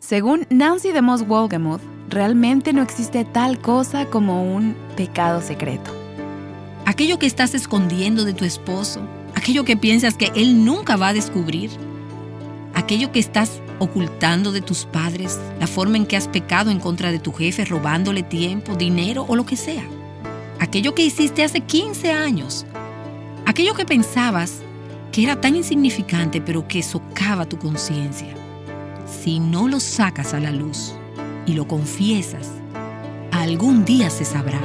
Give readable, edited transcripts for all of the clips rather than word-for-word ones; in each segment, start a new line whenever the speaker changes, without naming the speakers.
Según Nancy DeMoss Wolgemuth, realmente no existe tal cosa como un pecado secreto.
Aquello que estás escondiendo de tu esposo, aquello que piensas que él nunca va a descubrir, aquello que estás ocultando de tus padres, la forma en que has pecado en contra de tu jefe, robándole tiempo, dinero o lo que sea. Aquello que hiciste hace 15 años, aquello que pensabas que era tan insignificante pero que socava tu conciencia. Si no lo sacas a la luz y lo confiesas, algún día se sabrá.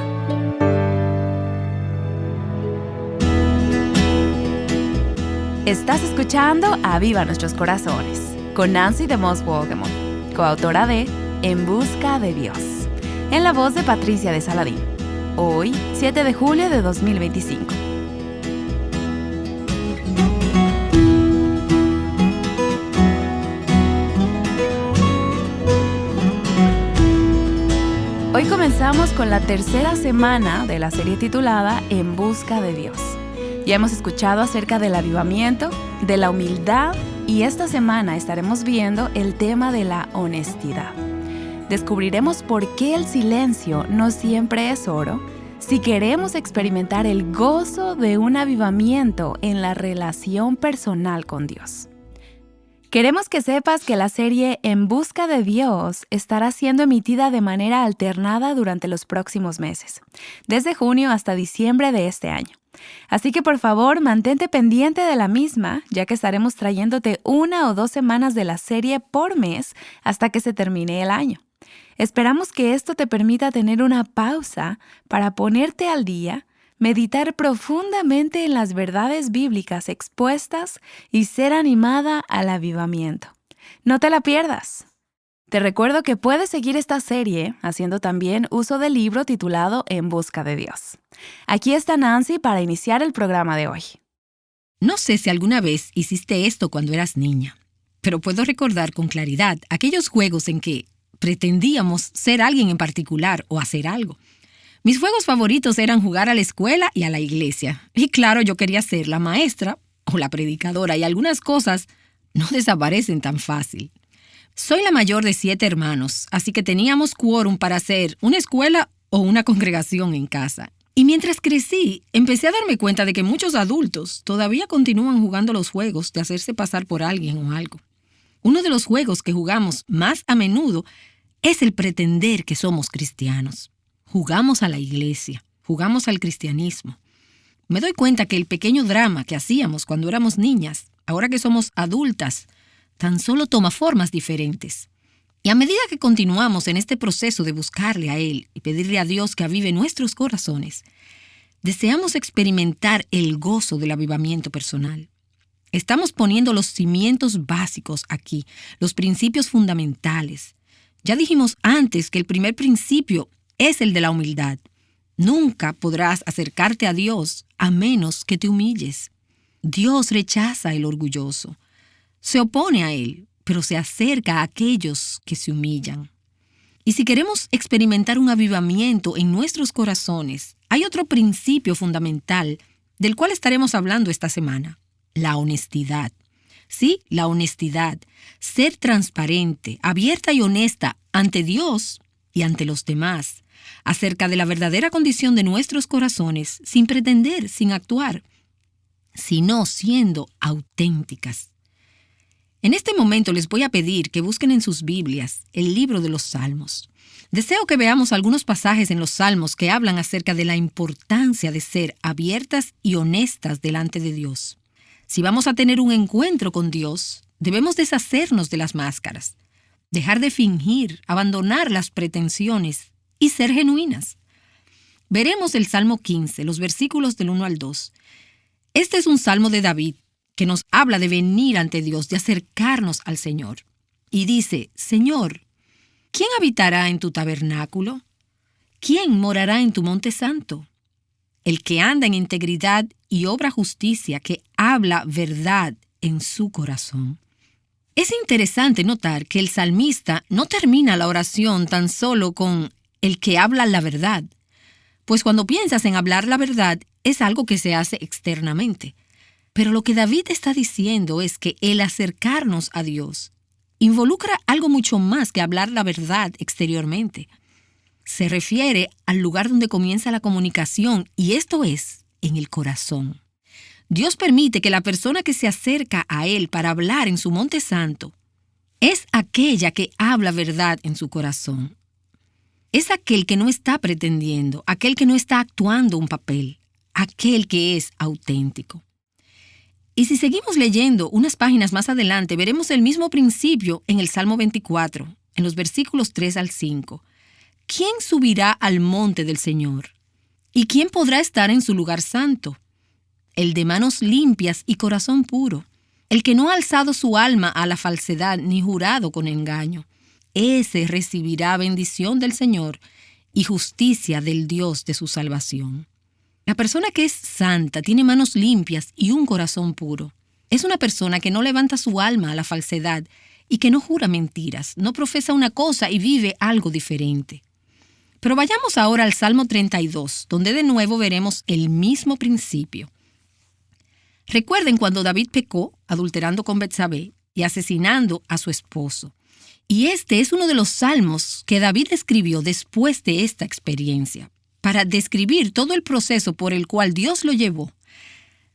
Estás escuchando Aviva Nuestros Corazones con Nancy DeMoss Wolgemuth, coautora de En Busca de Dios, en la voz de Patricia de Saladín. Hoy, 7 de julio de 2025. Hoy comenzamos con la tercera semana de la serie titulada En Busca de Dios. Ya hemos escuchado acerca del avivamiento, de la humildad y esta semana estaremos viendo el tema de la honestidad. Descubriremos por qué el silencio no siempre es oro si queremos experimentar el gozo de un avivamiento en la relación personal con Dios. Queremos que sepas que la serie En Busca de Dios estará siendo emitida de manera alternada durante los próximos meses, desde junio hasta diciembre de este año. Así que por favor, mantente pendiente de la misma, ya que estaremos trayéndote 1 o 2 semanas de la serie por mes hasta que se termine el año. Esperamos que esto te permita tener una pausa para ponerte al día, meditar profundamente en las verdades bíblicas expuestas y ser animada al avivamiento. No te la pierdas. Te recuerdo que puedes seguir esta serie haciendo también uso del libro titulado En Busca de Dios. Aquí está Nancy para iniciar el programa de hoy.
No sé si alguna vez hiciste esto cuando eras niña, pero puedo recordar con claridad aquellos juegos en que pretendíamos ser alguien en particular o hacer algo. Mis juegos favoritos eran jugar a la escuela y a la iglesia. Y claro, yo quería ser la maestra o la predicadora y algunas cosas no desaparecen tan fácil. Soy la mayor de 7 hermanos, así que teníamos quórum para hacer una escuela o una congregación en casa. Y mientras crecí, empecé a darme cuenta de que muchos adultos todavía continúan jugando los juegos de hacerse pasar por alguien o algo. Uno de los juegos que jugamos más a menudo es el pretender que somos cristianos. Jugamos a la iglesia, jugamos al cristianismo. Me doy cuenta que el pequeño drama que hacíamos cuando éramos niñas, ahora que somos adultas, tan solo toma formas diferentes. Y a medida que continuamos en este proceso de buscarle a Él y pedirle a Dios que avive nuestros corazones, deseamos experimentar el gozo del avivamiento personal. Estamos poniendo los cimientos básicos aquí, los principios fundamentales. Ya dijimos antes que el primer principio es el de la humildad. Nunca podrás acercarte a Dios a menos que te humilles. Dios rechaza el orgulloso. Se opone a Él, pero se acerca a aquellos que se humillan. Y si queremos experimentar un avivamiento en nuestros corazones, hay otro principio fundamental del cual estaremos hablando esta semana: la honestidad. Sí, la honestidad. Ser transparente, abierta y honesta ante Dios y ante los demás, acerca de la verdadera condición de nuestros corazones, sin pretender, sin actuar, sino siendo auténticas. En este momento les voy a pedir que busquen en sus Biblias el libro de los Salmos. Deseo que veamos algunos pasajes en los Salmos que hablan acerca de la importancia de ser abiertas y honestas delante de Dios. Si vamos a tener un encuentro con Dios, debemos deshacernos de las máscaras, dejar de fingir, abandonar las pretensiones y ser genuinas. Veremos el Salmo 15, los versículos del 1 al 2. Este es un salmo de David, que nos habla de venir ante Dios, de acercarnos al Señor. Y dice: Señor, ¿quién habitará en tu tabernáculo? ¿Quién morará en tu monte santo? El que anda en integridad y obra justicia, que habla verdad en su corazón. Es interesante notar que el salmista no termina la oración tan solo con el que habla la verdad, pues cuando piensas en hablar la verdad es algo que se hace externamente. Pero lo que David está diciendo es que el acercarnos a Dios involucra algo mucho más que hablar la verdad exteriormente. Se refiere al lugar donde comienza la comunicación, y esto es en el corazón. Dios permite que la persona que se acerca a Él para hablar en su monte santo es aquella que habla verdad en su corazón. Es aquel que no está pretendiendo, aquel que no está actuando un papel, aquel que es auténtico. Y si seguimos leyendo unas páginas más adelante, veremos el mismo principio en el Salmo 24, en los versículos 3 al 5. ¿Quién subirá al monte del Señor? ¿Y quién podrá estar en su lugar santo? El de manos limpias y corazón puro, el que no ha alzado su alma a la falsedad ni jurado con engaño. Ese recibirá bendición del Señor y justicia del Dios de su salvación. La persona que es santa tiene manos limpias y un corazón puro. Es una persona que no levanta su alma a la falsedad y que no jura mentiras, no profesa una cosa y vive algo diferente. Pero vayamos ahora al Salmo 32, donde de nuevo veremos el mismo principio. Recuerden cuando David pecó, adulterando con Betsabé y asesinando a su esposo. Y este es uno de los salmos que David escribió después de esta experiencia, para describir todo el proceso por el cual Dios lo llevó,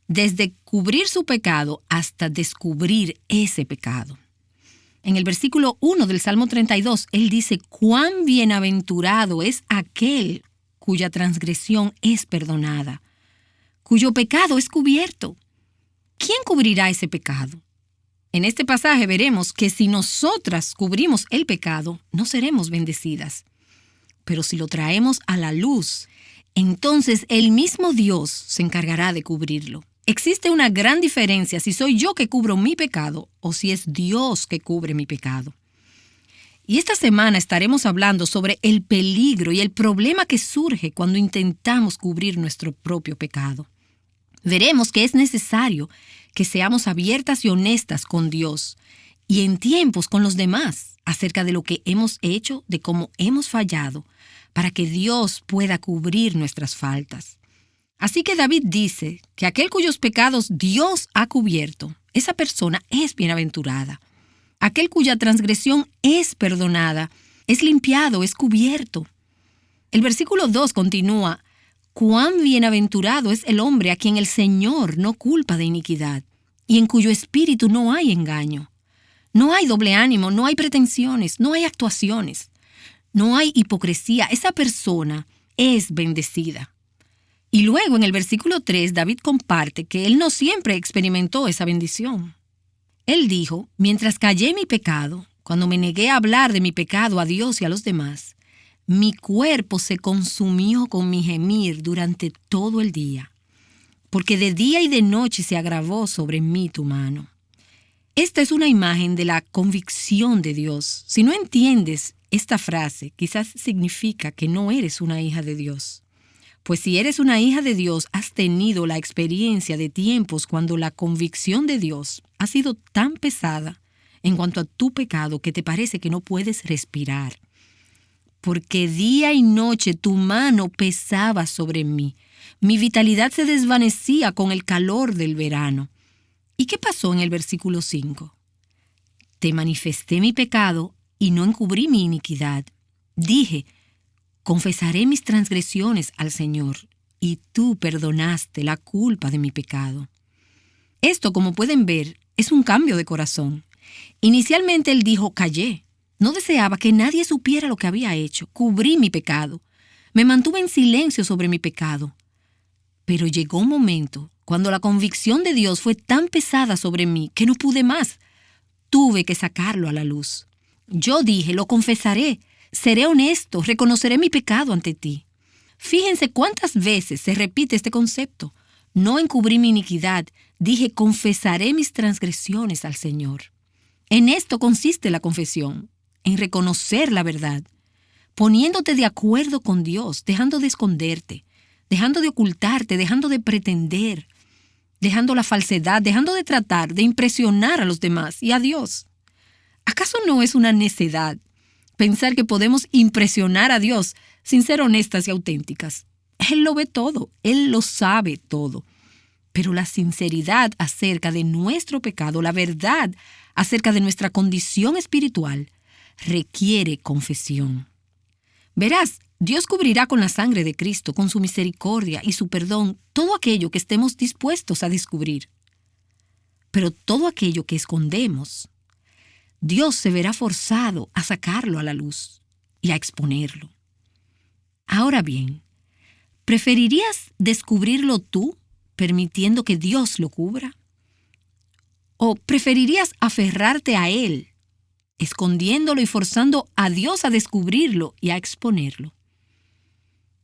desde cubrir su pecado hasta descubrir ese pecado. En el versículo 1 del Salmo 32, él dice: «Cuán bienaventurado es aquel cuya transgresión es perdonada, cuyo pecado es cubierto». ¿Quién cubrirá ese pecado? En este pasaje veremos que si nosotras cubrimos el pecado, no seremos bendecidas. Pero si lo traemos a la luz, entonces el mismo Dios se encargará de cubrirlo. Existe una gran diferencia si soy yo que cubro mi pecado o si es Dios que cubre mi pecado. Y esta semana estaremos hablando sobre el peligro y el problema que surge cuando intentamos cubrir nuestro propio pecado. Veremos que es necesario que seamos abiertas y honestas con Dios y en tiempos con los demás acerca de lo que hemos hecho, de cómo hemos fallado, para que Dios pueda cubrir nuestras faltas. Así que David dice que aquel cuyos pecados Dios ha cubierto, esa persona es bienaventurada. Aquel cuya transgresión es perdonada, es limpiado, es cubierto. El versículo 2 continúa: «Cuán bienaventurado es el hombre a quien el Señor no culpa de iniquidad, y en cuyo espíritu no hay engaño». No hay doble ánimo, no hay pretensiones, no hay actuaciones, no hay hipocresía. Esa persona es bendecida. Y luego en el versículo 3, David comparte que él no siempre experimentó esa bendición. Él dijo: «Mientras callé mi pecado, cuando me negué a hablar de mi pecado a Dios y a los demás, mi cuerpo se consumió con mi gemir durante todo el día, porque de día y de noche se agravó sobre mí tu mano». Esta es una imagen de la convicción de Dios. Si no entiendes esta frase, quizás significa que no eres una hija de Dios. Pues si eres una hija de Dios, has tenido la experiencia de tiempos cuando la convicción de Dios ha sido tan pesada en cuanto a tu pecado que te parece que no puedes respirar. Porque día y noche tu mano pesaba sobre mí. Mi vitalidad se desvanecía con el calor del verano. ¿Y qué pasó en el versículo 5? Te manifesté mi pecado y no encubrí mi iniquidad. Dije: confesaré mis transgresiones al Señor, y tú perdonaste la culpa de mi pecado. Esto, como pueden ver, es un cambio de corazón. Inicialmente él dijo: callé. No deseaba que nadie supiera lo que había hecho. Cubrí mi pecado. Me mantuve en silencio sobre mi pecado. Pero llegó un momento cuando la convicción de Dios fue tan pesada sobre mí que no pude más. Tuve que sacarlo a la luz. Yo dije: lo confesaré, seré honesto, reconoceré mi pecado ante ti. Fíjense cuántas veces se repite este concepto. No encubrí mi iniquidad, dije: confesaré mis transgresiones al Señor. En esto consiste la confesión, en reconocer la verdad, poniéndote de acuerdo con Dios, dejando de esconderte, dejando de ocultarte, dejando de pretender, dejando la falsedad, dejando de tratar de impresionar a los demás y a Dios. ¿Acaso no es una necedad pensar que podemos impresionar a Dios sin ser honestas y auténticas? Él lo ve todo, Él lo sabe todo. Pero la sinceridad acerca de nuestro pecado, la verdad acerca de nuestra condición espiritual requiere confesión. Verás, Dios cubrirá con la sangre de Cristo, con su misericordia y su perdón, todo aquello que estemos dispuestos a descubrir. Pero todo aquello que escondemos, Dios se verá forzado a sacarlo a la luz y a exponerlo. Ahora bien, ¿preferirías descubrirlo tú, permitiendo que Dios lo cubra? ¿O preferirías aferrarte a Él, escondiéndolo y forzando a Dios a descubrirlo y a exponerlo?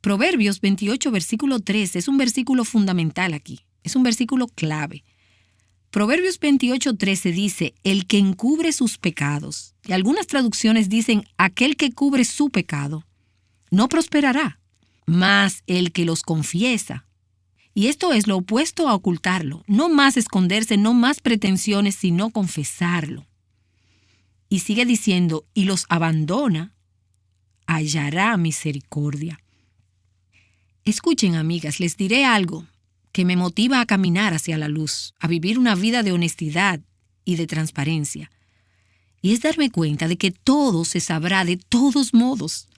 Proverbios 28, versículo 13 es un versículo fundamental aquí, es un versículo clave. Proverbios 28, 13 dice, el que encubre sus pecados, y algunas traducciones dicen, aquel que cubre su pecado, no prosperará, mas el que los confiesa. Y esto es lo opuesto a ocultarlo, no más esconderse, no más pretensiones, sino confesarlo. Y sigue diciendo, y los abandona, hallará misericordia. Escuchen, amigas, les diré algo que me motiva a caminar hacia la luz, a vivir una vida de honestidad y de transparencia. Y es darme cuenta de que todo se sabrá de todos modos.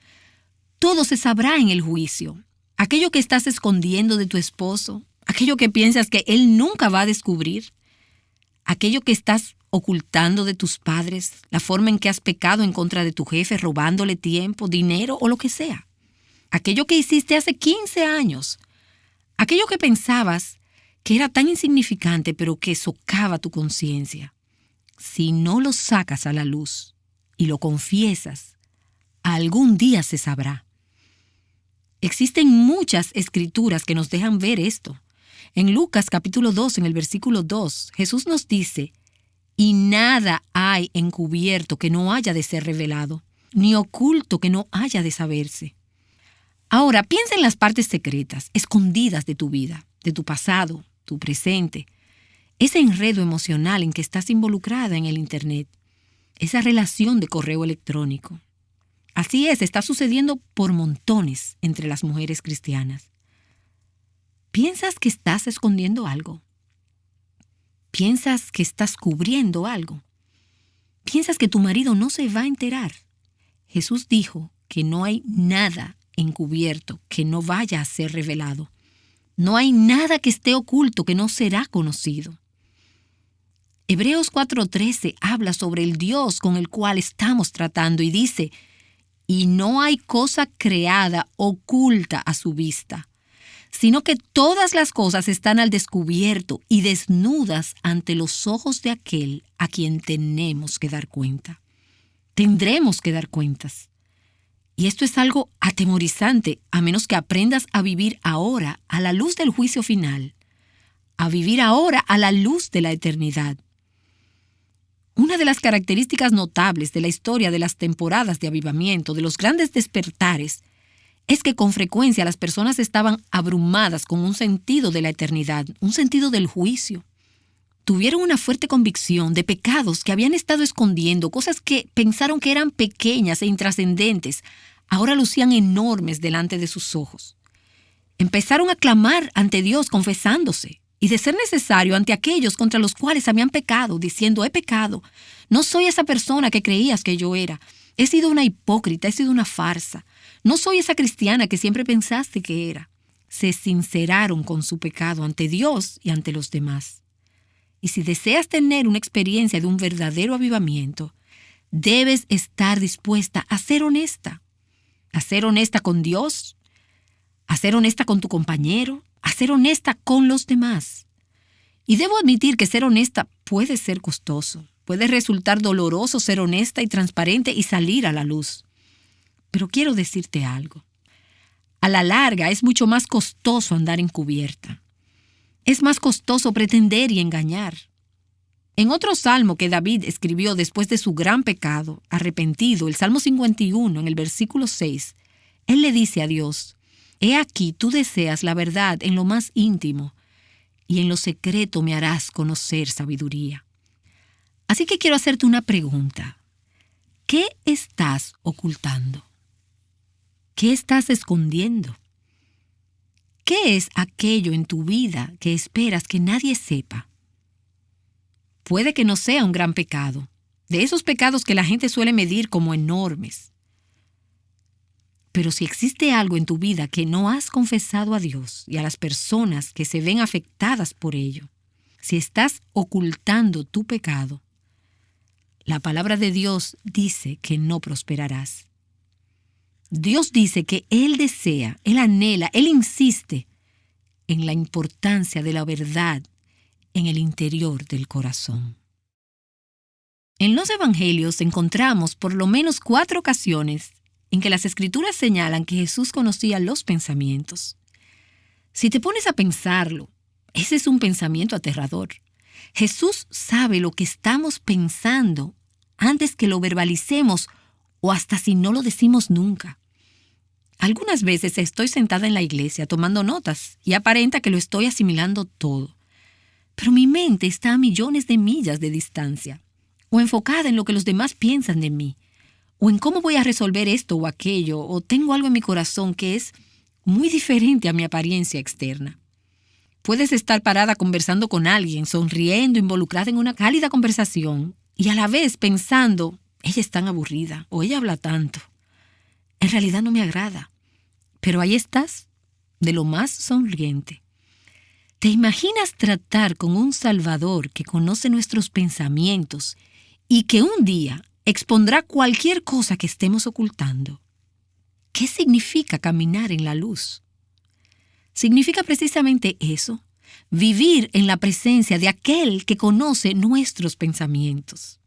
Todo se sabrá en el juicio. Aquello que estás escondiendo de tu esposo, aquello que piensas que él nunca va a descubrir, aquello que estás ocultando de tus padres, la forma en que has pecado en contra de tu jefe, robándole tiempo, dinero o lo que sea. Aquello que hiciste hace 15 años, aquello que pensabas que era tan insignificante pero que socava tu conciencia. Si no lo sacas a la luz y lo confiesas, algún día se sabrá. Existen muchas escrituras que nos dejan ver esto. En Lucas capítulo 2, en el versículo 2, Jesús nos dice, y nada hay encubierto que no haya de ser revelado, ni oculto que no haya de saberse. Ahora, piensa en las partes secretas, escondidas de tu vida, de tu pasado, tu presente, ese enredo emocional en que estás involucrada en el Internet, esa relación de correo electrónico. Así es, está sucediendo por montones entre las mujeres cristianas. ¿Piensas que estás escondiendo algo? ¿Piensas que estás cubriendo algo? ¿Piensas que tu marido no se va a enterar? Jesús dijo que no hay nada encubierto que no vaya a ser revelado. No hay nada que esté oculto que no será conocido. Hebreos 4:13 habla sobre el Dios con el cual estamos tratando y dice, y no hay cosa creada oculta a su vista, sino que todas las cosas están al descubierto y desnudas ante los ojos de aquel a quien tenemos que dar cuenta. Tendremos que dar cuentas. Y esto es algo atemorizante, a menos que aprendas a vivir ahora a la luz del juicio final, a vivir ahora a la luz de la eternidad. Una de las características notables de la historia de las temporadas de avivamiento, de los grandes despertares, es que con frecuencia las personas estaban abrumadas con un sentido de la eternidad, un sentido del juicio. Tuvieron una fuerte convicción de pecados que habían estado escondiendo, cosas que pensaron que eran pequeñas e intrascendentes, ahora lucían enormes delante de sus ojos. Empezaron a clamar ante Dios confesándose, y de ser necesario ante aquellos contra los cuales habían pecado, diciendo, he pecado, no soy esa persona que creías que yo era, he sido una hipócrita, he sido una farsa, no soy esa cristiana que siempre pensaste que era. Se sinceraron con su pecado ante Dios y ante los demás. Y si deseas tener una experiencia de un verdadero avivamiento, debes estar dispuesta a ser honesta con Dios, a ser honesta con tu compañero, a ser honesta con los demás. Y debo admitir que ser honesta puede ser costoso. Puede resultar doloroso ser honesta y transparente y salir a la luz. Pero quiero decirte algo. A la larga es mucho más costoso andar encubierta. Es más costoso pretender y engañar. En otro salmo que David escribió después de su gran pecado, arrepentido, el Salmo 51, en el versículo 6, él le dice a Dios, he aquí tú deseas la verdad en lo más íntimo, y en lo secreto me harás conocer sabiduría. Así que quiero hacerte una pregunta. ¿Qué estás ocultando? ¿Qué estás escondiendo? ¿Qué es aquello en tu vida que esperas que nadie sepa? Puede que no sea un gran pecado, de esos pecados que la gente suele medir como enormes. Pero si existe algo en tu vida que no has confesado a Dios y a las personas que se ven afectadas por ello, si estás ocultando tu pecado, la palabra de Dios dice que no prosperarás. Dios dice que Él desea, Él anhela, Él insiste en la importancia de la verdad en el interior del corazón. En los evangelios encontramos por lo menos 4 ocasiones en que las escrituras señalan que Jesús conocía los pensamientos. Si te pones a pensarlo, ese es un pensamiento aterrador. Jesús sabe lo que estamos pensando antes que lo verbalicemos o hasta si no lo decimos nunca. Algunas veces estoy sentada en la iglesia tomando notas y aparenta que lo estoy asimilando todo. Pero mi mente está a millones de millas de distancia, o enfocada en lo que los demás piensan de mí, o en cómo voy a resolver esto o aquello, o tengo algo en mi corazón que es muy diferente a mi apariencia externa. Puedes estar parada conversando con alguien, sonriendo, involucrada en una cálida conversación, y a la vez pensando, ella es tan aburrida, o ella habla tanto. En realidad no me agrada. Pero ahí estás, de lo más sonriente. ¿Te imaginas tratar con un Salvador que conoce nuestros pensamientos y que un día expondrá cualquier cosa que estemos ocultando? ¿Qué significa caminar en la luz? Significa precisamente eso, vivir en la presencia de aquel que conoce nuestros pensamientos.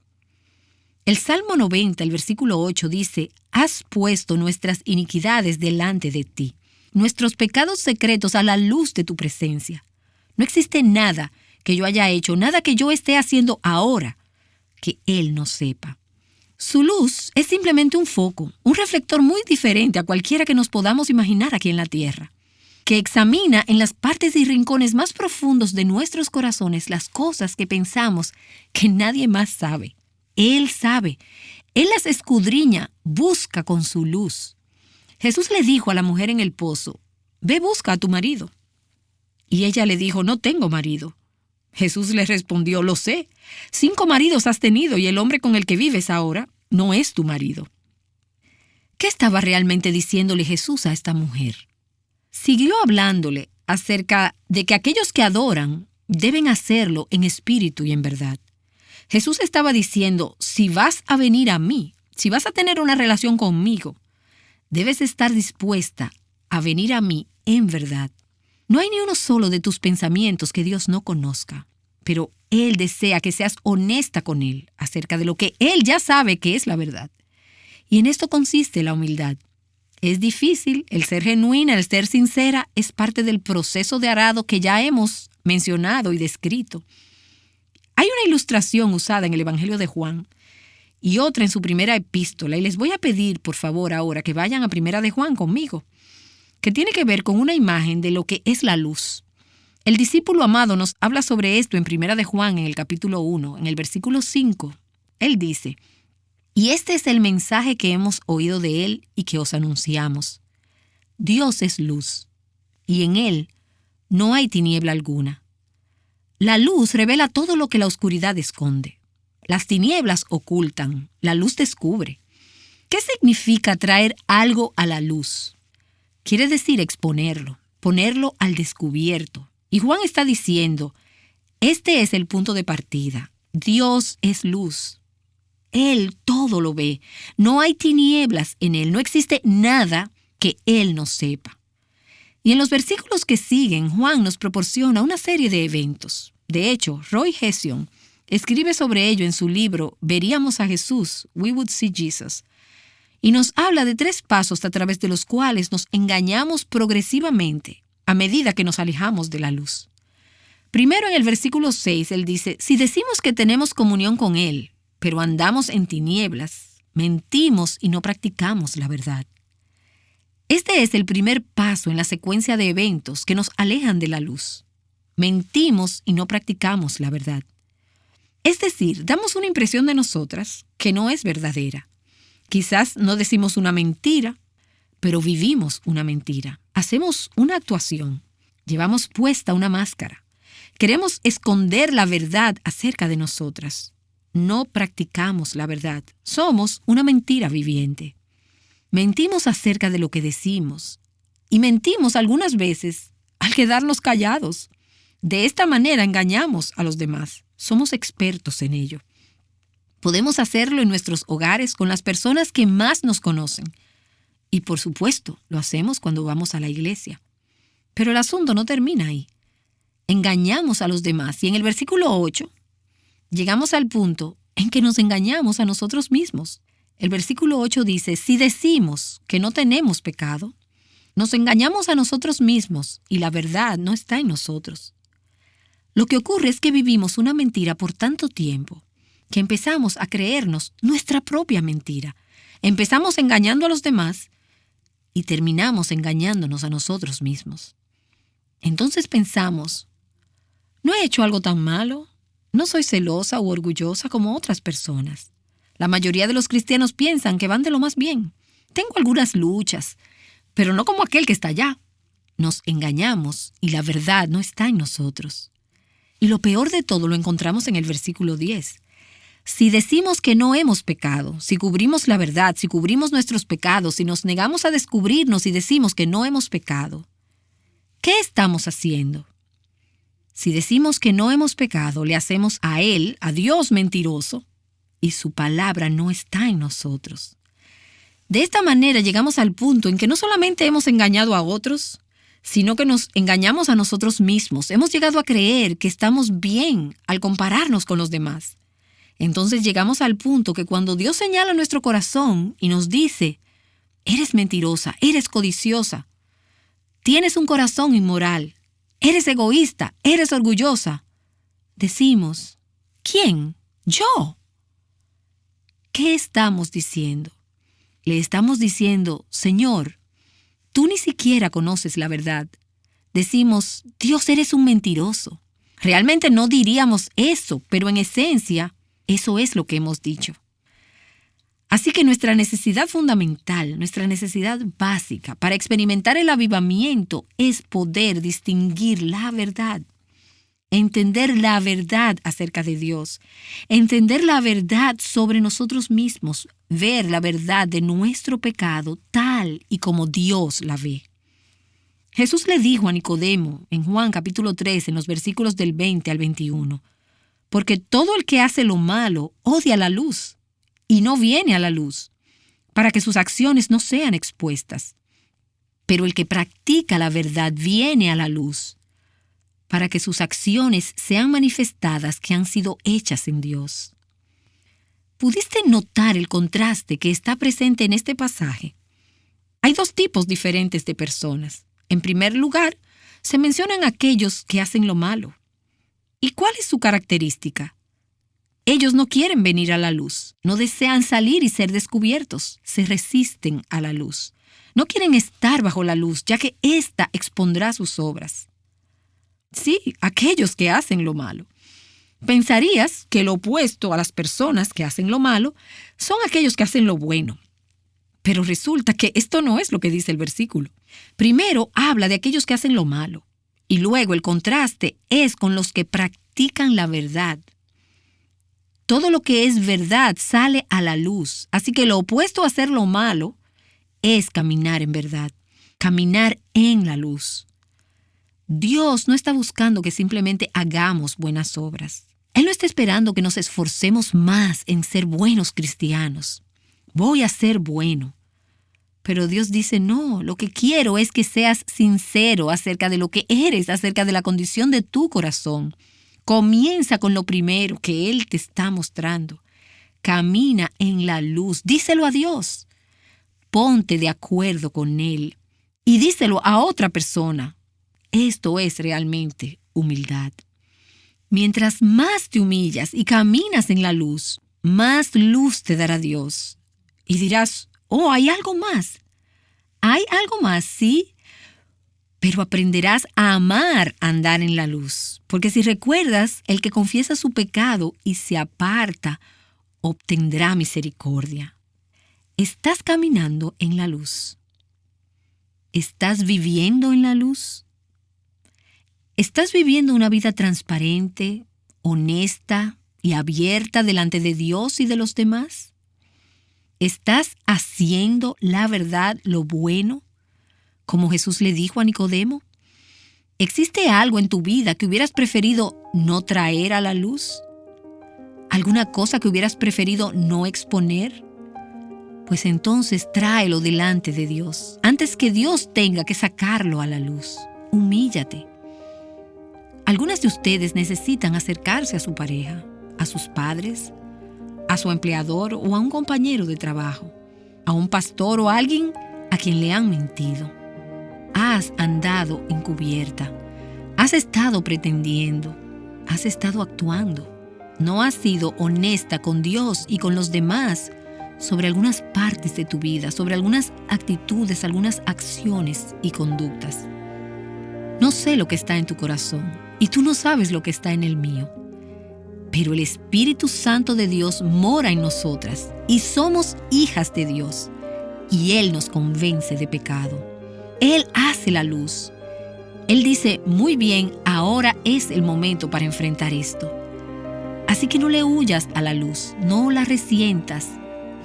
El Salmo 90, el versículo 8 dice: «Has puesto nuestras iniquidades delante de ti, nuestros pecados secretos a la luz de tu presencia». No existe nada que yo haya hecho, nada que yo esté haciendo ahora que Él no sepa. Su luz es simplemente un foco, un reflector muy diferente a cualquiera que nos podamos imaginar aquí en la tierra, que examina en las partes y rincones más profundos de nuestros corazones las cosas que pensamos que nadie más sabe. Él sabe. Él las escudriña, busca con su luz. Jesús le dijo a la mujer en el pozo: «Ve, busca a tu marido». Y ella le dijo: «No tengo marido». Jesús le respondió: «Lo sé. 5 maridos has tenido y el hombre con el que vives ahora no es tu marido». ¿Qué estaba realmente diciéndole Jesús a esta mujer? Siguió hablándole acerca de que aquellos que adoran deben hacerlo en espíritu y en verdad. Jesús estaba diciendo: si vas a venir a mí, si vas a tener una relación conmigo, debes estar dispuesta a venir a mí en verdad. No hay ni uno solo de tus pensamientos que Dios no conozca, pero Él desea que seas honesta con Él acerca de lo que Él ya sabe que es la verdad. Y en esto consiste la humildad. Es difícil, el ser genuina, el ser sincera, es parte del proceso de arado que ya hemos mencionado y descrito. Hay una ilustración usada en el Evangelio de Juan y otra en su primera epístola, y les voy a pedir, por favor, ahora que vayan a Primera de Juan conmigo, que tiene que ver con una imagen de lo que es la luz. El discípulo amado nos habla sobre esto en Primera de Juan, en el capítulo 1, en el versículo 5. Él dice: «Y este es el mensaje que hemos oído de Él y que os anunciamos. Dios es luz, y en Él no hay tiniebla alguna. La luz revela todo lo que la oscuridad esconde. Las tinieblas ocultan, la luz descubre». ¿Qué significa traer algo a la luz? Quiere decir exponerlo, ponerlo al descubierto. Y Juan está diciendo, este es el punto de partida. Dios es luz. Él todo lo ve. No hay tinieblas en Él. No existe nada que Él no sepa. Y en los versículos que siguen, Juan nos proporciona una serie de eventos. De hecho, Roy Hession escribe sobre ello en su libro Veríamos a Jesús, We Would See Jesus, y nos habla de 3 pasos a través de los cuales nos engañamos progresivamente a medida que nos alejamos de la luz. Primero, en el versículo 6, él dice: «Si decimos que tenemos comunión con Él, pero andamos en tinieblas, mentimos y no practicamos la verdad». Este es el primer paso en la secuencia de eventos que nos alejan de la luz. Mentimos y no practicamos la verdad. Es decir, damos una impresión de nosotras que no es verdadera. Quizás no decimos una mentira, pero vivimos una mentira. Hacemos una actuación. Llevamos puesta una máscara. Queremos esconder la verdad acerca de nosotras. No practicamos la verdad. Somos una mentira viviente. Mentimos acerca de lo que decimos. Y mentimos algunas veces al quedarnos callados. De esta manera engañamos a los demás. Somos expertos en ello. Podemos hacerlo en nuestros hogares con las personas que más nos conocen. Y por supuesto, lo hacemos cuando vamos a la iglesia. Pero el asunto no termina ahí. Engañamos a los demás y en el versículo 8 llegamos al punto en que nos engañamos a nosotros mismos. El versículo 8 dice, si decimos que no tenemos pecado, nos engañamos a nosotros mismos y la verdad no está en nosotros. Lo que ocurre es que vivimos una mentira por tanto tiempo que empezamos a creernos nuestra propia mentira. Empezamos engañando a los demás y terminamos engañándonos a nosotros mismos. Entonces pensamos, no he hecho algo tan malo, no soy celosa u orgullosa como otras personas. La mayoría de los cristianos piensan que van de lo más bien. Tengo algunas luchas, pero no como aquel que está allá. Nos engañamos y la verdad no está en nosotros. Y lo peor de todo lo encontramos en el versículo 10. Si decimos que no hemos pecado, si cubrimos la verdad, si cubrimos nuestros pecados, si nos negamos a descubrirnos y decimos que no hemos pecado, ¿qué estamos haciendo? Si decimos que no hemos pecado, le hacemos a Él, a Dios mentiroso, y su palabra no está en nosotros. De esta manera llegamos al punto en que no solamente hemos engañado a otros, sino que nos engañamos a nosotros mismos. Hemos llegado a creer que estamos bien al compararnos con los demás. Entonces llegamos al punto que cuando Dios señala nuestro corazón y nos dice, eres mentirosa, eres codiciosa, tienes un corazón inmoral, eres egoísta, eres orgullosa, decimos, ¿quién? ¿Yo? ¿Qué estamos diciendo? Le estamos diciendo, Señor, tú ni siquiera conoces la verdad. Decimos, Dios, eres un mentiroso. Realmente no diríamos eso, pero en esencia, eso es lo que hemos dicho. Así que nuestra necesidad fundamental, nuestra necesidad básica para experimentar el avivamiento es poder distinguir la verdad, entender la verdad acerca de Dios, entender la verdad sobre nosotros mismos, ver la verdad de nuestro pecado tal y como Dios la ve. Jesús le dijo a Nicodemo en Juan capítulo 3, en los versículos del 20 al 21, porque todo el que hace lo malo odia la luz y no viene a la luz, para que sus acciones no sean expuestas. Pero el que practica la verdad viene a la luz, para que sus acciones sean manifestadas que han sido hechas en Dios. ¿Pudiste notar el contraste que está presente en este pasaje? Hay dos tipos diferentes de personas. En primer lugar, se mencionan aquellos que hacen lo malo. ¿Y cuál es su característica? Ellos no quieren venir a la luz, no desean salir y ser descubiertos, se resisten a la luz. No quieren estar bajo la luz, ya que ésta expondrá sus obras. Sí, aquellos que hacen lo malo. Pensarías que lo opuesto a las personas que hacen lo malo son aquellos que hacen lo bueno. Pero resulta que esto no es lo que dice el versículo. Primero habla de aquellos que hacen lo malo. Y luego el contraste es con los que practican la verdad. Todo lo que es verdad sale a la luz. Así que lo opuesto a hacer lo malo es caminar en verdad, caminar en la luz. Dios no está buscando que simplemente hagamos buenas obras. Él no está esperando que nos esforcemos más en ser buenos cristianos. Voy a ser bueno. Pero Dios dice, no, lo que quiero es que seas sincero acerca de lo que eres, acerca de la condición de tu corazón. Comienza con lo primero que Él te está mostrando. Camina en la luz. Díselo a Dios. Ponte de acuerdo con Él. Y díselo a otra persona. Esto es realmente humildad. Mientras más te humillas y caminas en la luz, más luz te dará Dios. Y dirás, oh, ¿hay algo más? ¿Hay algo más? Sí. Pero aprenderás a amar andar en la luz. Porque si recuerdas, el que confiesa su pecado y se aparta, obtendrá misericordia. ¿Estás caminando en la luz? ¿Estás viviendo en la luz? ¿Estás viviendo una vida transparente, honesta y abierta delante de Dios y de los demás? ¿Estás haciendo la verdad, lo bueno, como Jesús le dijo a Nicodemo? ¿Existe algo en tu vida que hubieras preferido no traer a la luz? ¿Alguna cosa que hubieras preferido no exponer? Pues entonces tráelo delante de Dios, antes que Dios tenga que sacarlo a la luz. Humíllate. Algunas de ustedes necesitan acercarse a su pareja, a sus padres, a su empleador o a un compañero de trabajo, a un pastor o a alguien a quien le han mentido. Has andado encubierta, has estado pretendiendo, has estado actuando. No has sido honesta con Dios y con los demás sobre algunas partes de tu vida, sobre algunas actitudes, algunas acciones y conductas. No sé lo que está en tu corazón y tú no sabes lo que está en el mío. Pero el Espíritu Santo de Dios mora en nosotras y somos hijas de Dios. Y Él nos convence de pecado. Él hace la luz. Él dice, muy bien, ahora es el momento para enfrentar esto. Así que no le huyas a la luz, no la resientas,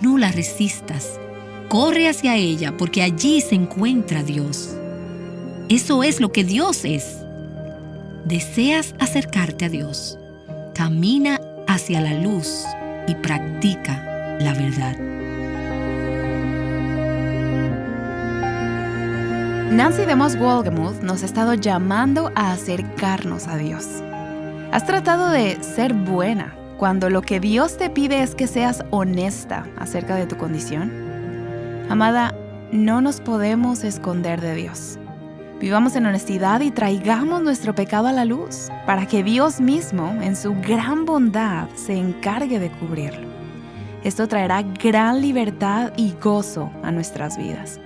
no la resistas. Corre hacia ella porque allí se encuentra Dios. Eso es lo que Dios es. ¿Deseas acercarte a Dios? Camina hacia la luz y practica la verdad.
Nancy DeMoss Wolgemuth nos ha estado llamando a acercarnos a Dios. ¿Has tratado de ser buena cuando lo que Dios te pide es que seas honesta acerca de tu condición? Amada, no nos podemos esconder de Dios. Vivamos en honestidad y traigamos nuestro pecado a la luz para que Dios mismo, en su gran bondad, se encargue de cubrirlo. Esto traerá gran libertad y gozo a nuestras vidas.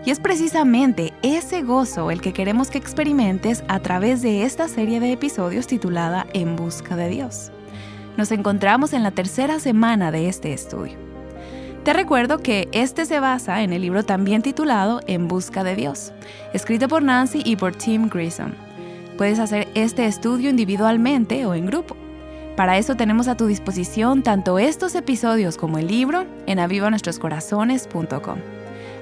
Y es precisamente ese gozo el que queremos que experimentes a través de esta serie de episodios titulada En Busca de Dios. Nos encontramos en la tercera semana de este estudio. Te recuerdo que este se basa en el libro también titulado En Busca de Dios, escrito por Nancy y por Tim Grisham. Puedes hacer este estudio individualmente o en grupo. Para eso tenemos a tu disposición tanto estos episodios como el libro en avivanuestroscorazones.com.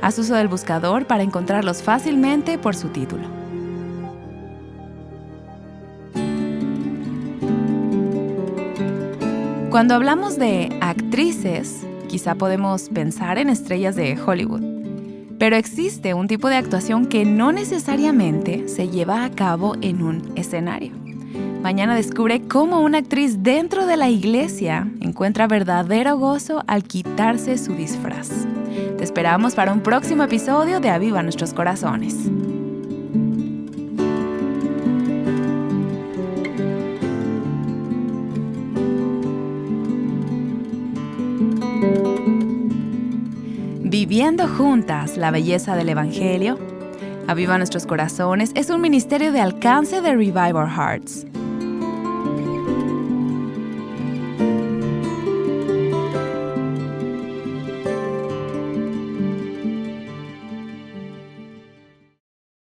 Haz uso del buscador para encontrarlos fácilmente por su título. Cuando hablamos de actrices, quizá podemos pensar en estrellas de Hollywood. Pero existe un tipo de actuación que no necesariamente se lleva a cabo en un escenario. Mañana descubre cómo una actriz dentro de la iglesia encuentra verdadero gozo al quitarse su disfraz. Te esperamos para un próximo episodio de Aviva Nuestros Corazones. Viviendo juntas la belleza del Evangelio, Aviva Nuestros Corazones es un ministerio de alcance de Revive Our Hearts.